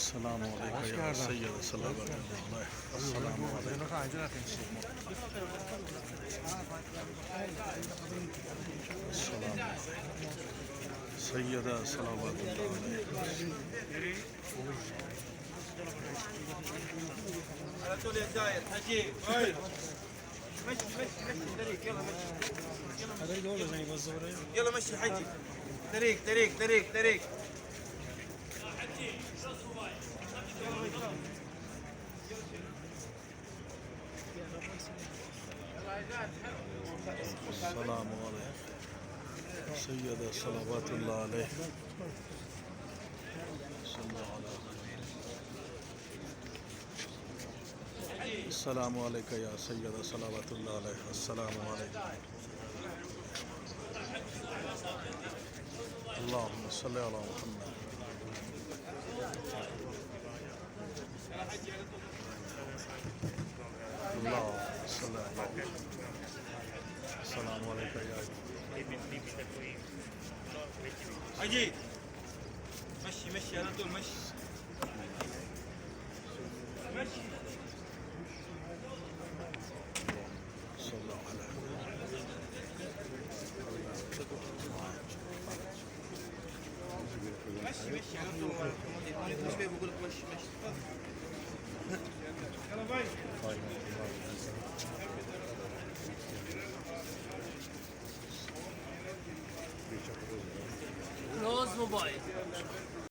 السلام عليكم Hoş يا geldin. سيد صلوات الله. السلام عليكم. Buyurun acele temsil. السلام عليكم. سيدة صلوات الله عليه. على طول يا داير حجي مشي مشي مشي طريق يلا مشي يلا مشي حجي طريق طريق طريق طريق السلام عليكم. سيدة صلوات الله عليه. صلى الله على السلام عليك يا سيدة صلوات الله عليه. السلام عليكم. اللهم صل على محمد. اللهم صل على محمد. السلام عليك يا حجي مشي مشي على طول مشي مشي